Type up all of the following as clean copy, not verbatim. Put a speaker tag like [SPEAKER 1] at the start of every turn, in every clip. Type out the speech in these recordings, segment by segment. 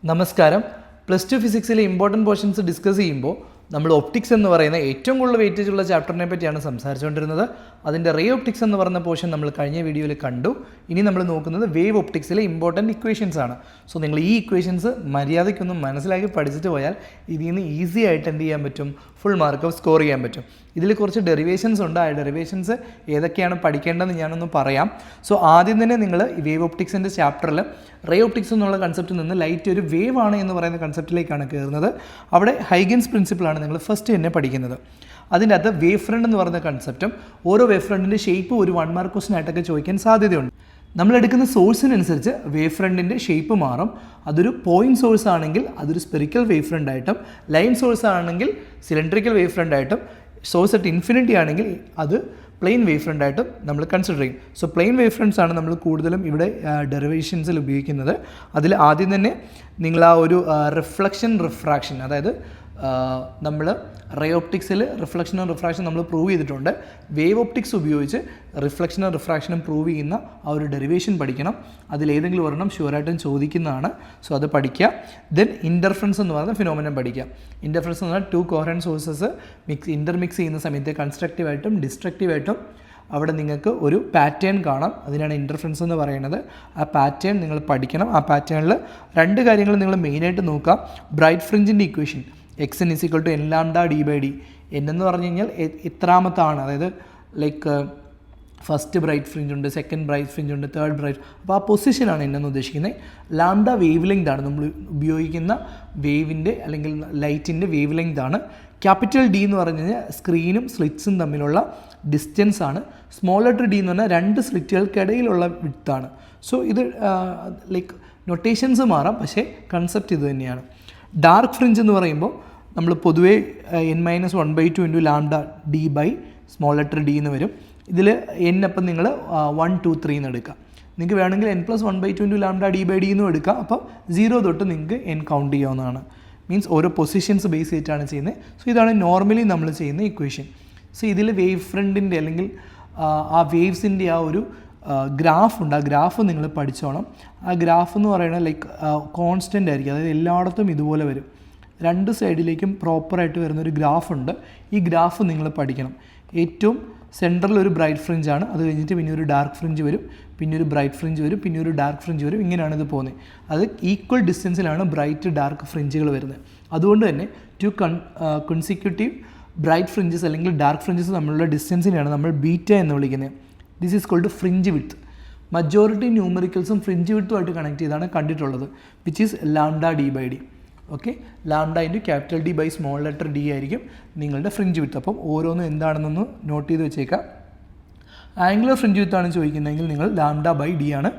[SPEAKER 1] നമസ്കാരം. Plus two ഫിസിക്സിലെ important portions discuss ചെയ്യുമ്പോൾ നമ്മൾ ഒപ്റ്റിക്സ് എന്ന് പറയുന്ന ഏറ്റവും കൂടുതൽ വെയിറ്റേജ് ഉള്ള ചാപ്റ്ററിനെ പറ്റിയാണ് സംസാരിച്ചുകൊണ്ടിരുന്നത്. അതിൻ്റെ റേ ഒപ്റ്റിക്സ് എന്ന് പറയുന്ന പോർഷൻ നമ്മൾ കഴിഞ്ഞ വീഡിയോയിൽ കണ്ടു. ഇനി നമ്മൾ നോക്കുന്നത് വേവ് ഒപ്റ്റിക്സിലെ ഇമ്പോർട്ടൻറ്റ് ഇക്വേഷൻസ് ആണ്. സോ നിങ്ങൾ ഈ ഇക്വേഷൻസ് മര്യാദയ്ക്കൊന്നും മനസ്സിലാക്കി പഠിച്ചിട്ട് പോയാൽ ഇതിൽ നിന്ന് ഈസി ആയിട്ട് എന്ത് ചെയ്യാൻ പറ്റും, ഫുൾ മാർക്ക് സ്കോർ ചെയ്യാൻ പറ്റും. ഇതിൽ കുറച്ച് ഡെറിവേഷൻസ് ഉണ്ട്. ആ ഡെറിവേഷൻസ് ഏതൊക്കെയാണ് പഠിക്കേണ്ടതെന്ന് ഞാനൊന്ന് പറയാം. സോ ആദ്യം തന്നെ നിങ്ങൾ ഈ വേവ് ഒപ്റ്റിക്സിൻ്റെ ചാപ്റ്ററിൽ റേ ഒപ്റ്റിക്സ് എന്നുള്ള കൺസെപ്റ്റിൽ നിന്ന് ലൈറ്റ് ഒരു വേവ് ആണ് എന്ന് പറയുന്ന കൺസെപ്റ്റിലേക്കാണ് കയറുന്നത്. അവിടെ ഹൈഗൻസ് പ്രിൻസിപ്പിളാണ് നിങ്ങൾ ഫസ്റ്റ് തന്നെ പഠിക്കുന്നത്. അതിൻ്റെ അകത്ത് വേവ് ഫ്രണ്ട് എന്ന് പറയുന്ന കൺസെപ്റ്റും ഓരോ വേവ് ഫ്രണ്ടിൻ്റെ ഷേപ്പ് ഒരു 1 മാർക്ക് ക്വസ്റ്റൻ ആയിട്ടൊക്കെ ചോദിക്കാൻ സാധ്യതയുണ്ട്. നമ്മളെടുക്കുന്ന സോഴ്സിനനുസരിച്ച് വേവ് ഫ്രണ്ടിൻ്റെ ഷേപ്പ് മാറും. അതൊരു പോയിൻറ്റ് സോഴ്സ് ആണെങ്കിൽ അതൊരു സ്പെറിക്കൽ വേവ് ഫ്രണ്ട് ആയിട്ടും, ലൈൻ സോഴ്സ് ആണെങ്കിൽ സിലിണ്ടറിക്കൽ വേവ് ഫ്രണ്ട് ആയിട്ടും, സോഴ്സ് അറ്റ് ഇൻഫിനിറ്റി ആണെങ്കിൽ അത് പ്ലെയിൻ വേവ് ഫ്രണ്ട് ആയിട്ടും നമ്മൾ കൺസിഡർ ചെയ്യും. സോ പ്ലെയിൻ വേവ് ഫ്രണ്ട്സ് ആണ് നമ്മൾ കൂടുതലും ഇവിടെ ഡെറിവേഷൻസിൽ ഉപയോഗിക്കുന്നത്. അതിൽ ആദ്യം തന്നെ നിങ്ങൾ ആ ഒരു റിഫ്രാക്ഷൻ, അതായത് നമ്മൾ റേ ഒപ്റ്റിക്സിൽ റിഫ്ലക്ഷനും റിഫ്രാക്ഷനും നമ്മൾ പ്രൂവ് ചെയ്തിട്ടുണ്ട്. വേവ് ഒപ്റ്റിക്സ് ഉപയോഗിച്ച് റിഫ്ലക്ഷനും റിഫ്രാക്ഷനും പ്രൂവ് ചെയ്യുന്ന ആ ഒരു ഡെറിവേഷൻ പഠിക്കണം. അതിലേതെങ്കിലും ഒരെണ്ണം ഷുവറായിട്ടും ചോദിക്കുന്നതാണ്. സോ അത് പഠിക്കുക. ദെൻ ഇൻ്റർഫറൻസ് എന്ന് പറയുന്ന ഫിനോമിനം പഠിക്കുക. ഇൻ്റർഫറൻസ് എന്ന് പറഞ്ഞാൽ 2 കോഹറൻറ്റ് സോഴ്സസ് ഇൻ്റർമിക്സ് ചെയ്യുന്ന സമയത്ത് കൺസ്ട്രക്റ്റീവായിട്ടും ഡിസ്ട്രക്റ്റീവായിട്ടും അവിടെ നിങ്ങൾക്ക് ഒരു പാറ്റേൺ കാണാം. അതിനാണ് ഇൻ്റർഫറൻസ് എന്ന് പറയുന്നത്. ആ പാറ്റേൺ നിങ്ങൾ പഠിക്കണം. ആ പാറ്റേണിൽ 2 കാര്യങ്ങൾ നിങ്ങൾ മെയിനായിട്ട് നോക്കുക. ബ്രൈറ്റ് ഫ്രിഞ്ചിൻ്റെ equation x n is equal to n lambda D by d. എന്ന് പറഞ്ഞു കഴിഞ്ഞാൽ എത്രാമത്താണ്, അതായത് ലൈക്ക് ഫസ്റ്റ് ബ്രൈറ്റ് ഫ്രിഞ്ച് ഉണ്ട്, സെക്കൻഡ് ബ്രൈറ്റ് ഫ്രിഞ്ച് ഉണ്ട്, തേർഡ് ബ്രൈറ്റ്. അപ്പോൾ ആ പൊസിഷനാണ് എന്നെന്ന് ഉദ്ദേശിക്കുന്നത്. ലാംഡ വേവ് ലെങ്ത് ആണ് നമ്മൾ ഉപയോഗിക്കുന്ന വേവിൻ്റെ അല്ലെങ്കിൽ ലൈറ്റിൻ്റെ വേവ് ലെങ്ത് ആണ്. ക്യാപിറ്റൽ ഡി എന്ന് പറഞ്ഞു കഴിഞ്ഞാൽ സ്ക്രീനും സ്ലിറ്റ്സും തമ്മിലുള്ള ഡിസ്റ്റൻസ് ആണ്. സ്മോൾ ലെറ്റർ ഡി എന്ന് പറഞ്ഞാൽ 2 സ്ലിറ്റുകൾക്കിടയിലുള്ള വിഡ്ത്താണ്. സോ ഇത് ലൈക്ക് നൊട്ടേഷൻസ് മാറാം, പക്ഷേ കൺസെപ്റ്റ് ഇത് തന്നെയാണ്. ഡാർക്ക് ഫ്രിഞ്ച് എന്ന് പറയുമ്പോൾ നമ്മൾ പൊതുവേ n-1/2 into lambda D by small letter d എന്ന് വരും. ഇതിൽ n അപ്പം നിങ്ങൾ 1, 2, 3 എന്ന് എടുക്കുക. നിങ്ങൾക്ക് വേണമെങ്കിൽ n+1/2 into lambda D by D എന്നും എടുക്കാം. അപ്പോൾ 0 തൊട്ട് നിങ്ങൾക്ക് n കൗണ്ട് ചെയ്യാവുന്നതാണ്. മീൻസ് ഓരോ പൊസിഷൻസ് ബേസ് ചെയ്തിട്ടാണ് ചെയ്യുന്നത്. സോ ഇതാണ് നോർമലി നമ്മൾ ചെയ്യുന്ന ഇക്വേഷൻ. സോ ഇതിൽ വേവ് ഫ്രണ്ടിൻ്റെ അല്ലെങ്കിൽ ആ വേവ്സിൻ്റെ ആ ഒരു ഗ്രാഫ് ഉണ്ട്. ആ ഗ്രാഫ് നിങ്ങൾ പഠിച്ചോണം. ആ ഗ്രാഫ് എന്ന് പറയുന്നത് ലൈക്ക് കോൺസ്റ്റൻ്റ് ആയിരിക്കും. അതായത് എല്ലായിടത്തും ഇതുപോലെ വരും. 2 സൈഡിലേക്കും പ്രോപ്പറായിട്ട് വരുന്നൊരു ഗ്രാഫുണ്ട്. ഈ ഗ്രാഫ് നിങ്ങൾ പഠിക്കണം. ഏറ്റവും സെൻറ്ററിൽ ഒരു ബ്രൈറ്റ് ഫ്രിഞ്ച് ആണ്. അത് കഴിഞ്ഞിട്ട് പിന്നെ ഒരു ഡാർക്ക് ഫ്രിഞ്ച് വരും, പിന്നെ ഒരു ബ്രൈറ്റ് ഫ്രിഞ്ച് വരും, പിന്നെ ഒരു ഡാർക്ക് ഫ്രിഞ്ച് വരും. ഇങ്ങനെയാണ് ഇത് പോകുന്നത്. അത് ഈക്വൽ ഡിസ്റ്റൻസിലാണ് ബ്രൈറ്റ് ഡാർക്ക് ഫ്രിഞ്ചുകൾ വരുന്നത്. അതുകൊണ്ട് തന്നെ 2 കൺസിക്യൂട്ടീവ് ബ്രൈറ്റ് ഫ്രിഞ്ചസ് അല്ലെങ്കിൽ ഡാർക്ക് ഫ്രിഞ്ചസ് തമ്മിലുള്ള ഡിസ്റ്റൻസിനെയാണ് നമ്മൾ ബീറ്റ എന്ന് വിളിക്കുന്നത്. This is called fringe width. Majority ന്യൂമറിക്കൽസും ഫ്രിഞ്ച് വിഡ്ത്തുമായിട്ട് കണക്ട് ചെയ്താണ് കണ്ടിട്ടുള്ളത്, which is lambda D by d. Okay, lambda into capital d by small letter d ആയിരിക്കും നിങ്ങളുടെ ഫ്രിഞ്ച് വിഡ്ത്ത്. അപ്പം ഓരോന്നും എന്താണെന്നൊന്ന് നോട്ട് ചെയ്ത് വെച്ചേക്കാം. ആംഗുലർ ഫ്രിഞ്ച് വിഡ്ത്ത് ആണ് ചോദിക്കുന്നതെങ്കിൽ നിങ്ങൾ ലാംഡ ബൈ ഡി ആണ്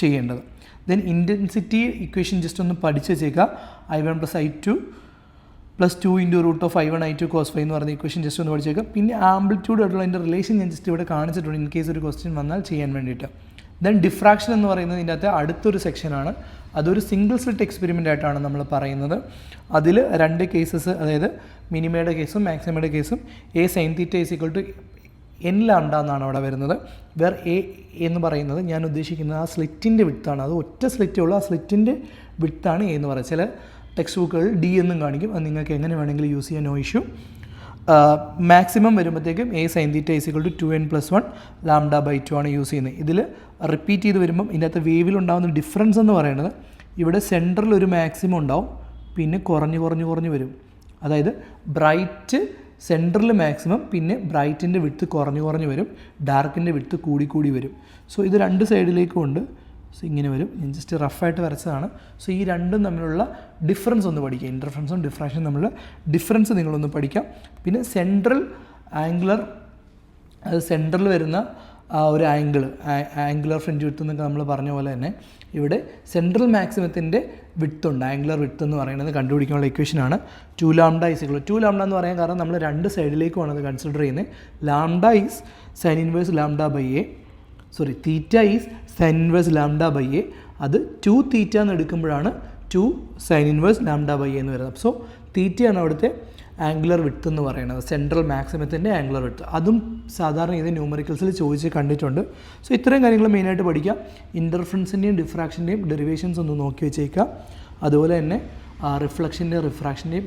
[SPEAKER 1] ചെയ്യേണ്ടത്. ദെൻ ഇൻറ്റൻസിറ്റി ഇക്വേഷൻ ജസ്റ്റ് ഒന്ന് പഠിച്ച് വെച്ചേക്കുക. I1 + I2 + 2 into √I1 I2 cos ∅ എന്ന് പറയുന്ന ഇക്വേഷൻ ജസ്റ്റ് ഒന്ന് പഠിച്ചേക്കാം. പിന്നെ ആംപ്ലിറ്റ്യൂഡ് ആയിട്ടുള്ള അതിൻ്റെ റിലേഷൻ ഞാൻ ജസ്റ്റ് ഇവിടെ കാണിച്ചിട്ടുണ്ട്, ഇൻ കേസ് ഒരു ക്വസ്റ്റ്യൻ വന്നാൽ ചെയ്യാൻ വേണ്ടിയിട്ട്. ദെൻ ഡിഫ്രാക്ഷൻ എന്ന് പറയുന്നത് ഇതിൻ്റെ അകത്ത് അടുത്തൊരു സെക്ഷനാണ്. അതൊരു സിംഗിൾ സ്ലിറ്റ് എക്സ്പെരിമെൻ്റ് ആയിട്ടാണ് നമ്മൾ പറയുന്നത്. അതിൽ 2 കേസസ്, അതായത് മിനിമയുടെ കേസും മാക്സിമയുടെ കേസും. A sin θ = n ലാംഡ എന്നാണ് അവിടെ വരുന്നത്. വേർ A എന്ന് പറയുന്നത് ഞാൻ ഉദ്ദേശിക്കുന്നത് ആ സ്ലിറ്റിൻ്റെ വിഡ്ത്താണ്. അത് ഒറ്റ സ്ലിറ്റേ ഉള്ളൂ. ആ സ്ലിറ്റിൻ്റെ വിഡ്ത്താണ് A എന്ന് പറയുന്നത്. ചില ടെക്സ്റ്റ് ബുക്കുകളിൽ D എന്നും കാണിക്കും. അത് നിങ്ങൾക്ക് എങ്ങനെ വേണമെങ്കിലും യൂസ് ചെയ്യാൻ, നോ ഇഷ്യൂ. മാക്സിമം വരുമ്പോഴത്തേക്കും A sin θ = 2n+1 lambda by 2 ആണ് യൂസ് ചെയ്യുന്നത്. ഇതിൽ റിപ്പീറ്റ് ചെയ്ത് വരുമ്പം ഇതിനകത്ത് വേവിലുണ്ടാകുന്ന ഡിഫറൻസ് എന്ന് പറയുന്നത് ഇവിടെ സെൻറ്ററിൽ ഒരു മാക്സിമം ഉണ്ടാവും, പിന്നെ കുറഞ്ഞ് വരും. അതായത് ബ്രൈറ്റ് സെൻറ്ററിൽ മാക്സിമം, പിന്നെ ബ്രൈറ്റിൻ്റെ വിഡ്ത്ത് കുറഞ്ഞ് വരും, ഡാർക്കിൻ്റെ വിഡ്ത്ത് കൂടി വരും. സോ ഇത് 2 സൈഡിലേക്കും ഉണ്ട്. സോ ഇങ്ങനെ വരും. ഞാൻ ജസ്റ്റ് റഫായിട്ട് വരച്ചതാണ്. സോ ഈ രണ്ടും തമ്മിലുള്ള ഡിഫറൻസ് ഒന്ന് പഠിക്കുക. ഇൻ്റർഫറൻസും ഡിഫ്രാക്ഷനും തമ്മിലുള്ള ഡിഫറൻസ് നിങ്ങളൊന്ന് പഠിക്കാം. പിന്നെ സെൻട്രൽ ആംഗുലർ, അത് സെൻട്രൽ വരുന്ന ആ ഒരു ആംഗുലർ ഫ്രിഞ്ച് വിഡ്ത്ത് എന്നൊക്കെ നമ്മൾ പറഞ്ഞ പോലെ തന്നെ ഇവിടെ സെൻട്രൽ മാക്സിമത്തിൻ്റെ വിഡ്ത്ത് ഉണ്ട്. ആംഗുലർ വിഡ്ത്ത് എന്ന് പറയുന്നത് കണ്ടുപിടിക്കാനുള്ള ഇക്വേഷനാണ് 2 ലാംഡ = 2 ലാംഡ എന്ന് പറയാൻ കാരണം നമ്മൾ 2 സൈഡിലേക്കുമാണ് അത് കൺസിഡർ ചെയ്യുന്നത്. Lambda is sine inverse lambda by A, sorry theta is sine inverse lambda by A. അത് 2 തീറ്റ എന്ന് എടുക്കുമ്പോഴാണ് 2 sine inverse lambda by A എന്ന് വരുന്നത്. സോ തീറ്റയാണ് അവിടുത്തെ ആംഗുലർ വിഡ്ത്ത് എന്ന് പറയുന്നത്, സെൻട്രൽ മാക്സിമത്തിൻ്റെ ആംഗുലർ വിഡ്ത്ത്. അതും സാധാരണ ഇത് ന്യൂമറിക്കൽസിൽ ചോദിച്ച് കണ്ടിട്ടുണ്ട്. സോ ഇത്രയും കാര്യങ്ങൾ മെയിനായിട്ട് പഠിക്കാം. ഇൻ്റർഫറൻസിൻ്റെയും ഡിഫ്രാക്ഷൻ്റെയും ഡെറിവേഷൻസ് ഒന്ന് നോക്കി വെച്ചേക്കുക. അതുപോലെ തന്നെ റിഫ്ലക്ഷൻ്റെയും റിഫ്രാക്ഷൻ്റെയും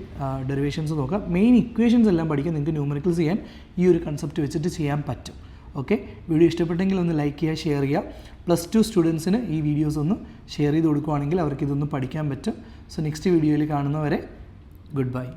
[SPEAKER 1] ഡെറിവേഷൻസ് നോക്കുക. മെയിൻ ഇക്വേഷൻസ് എല്ലാം പഠിക്കുക. നിങ്ങൾക്ക് ന്യൂമറിക്കൽസ് ചെയ്യാൻ ഈ ഒരു കൺസെപ്റ്റ് വെച്ചിട്ട് ചെയ്യാൻ പറ്റും. ഓക്കെ, വീഡിയോ ഇഷ്ടപ്പെട്ടെങ്കിൽ ഒന്ന് ലൈക്ക് ചെയ്യുക, ഷെയർ ചെയ്യുക. +2 സ്റ്റുഡൻസിന് ഈ വീഡിയോസ് ഒന്ന് ഷെയർ ചെയ്ത് കൊടുക്കുകയാണെങ്കിൽ അവർക്ക് ഇതൊന്ന് പഠിക്കാൻ പറ്റും. സോ നെക്സ്റ്റ് വീഡിയോയിൽ കാണുന്നവരെ ഗുഡ് ബൈ.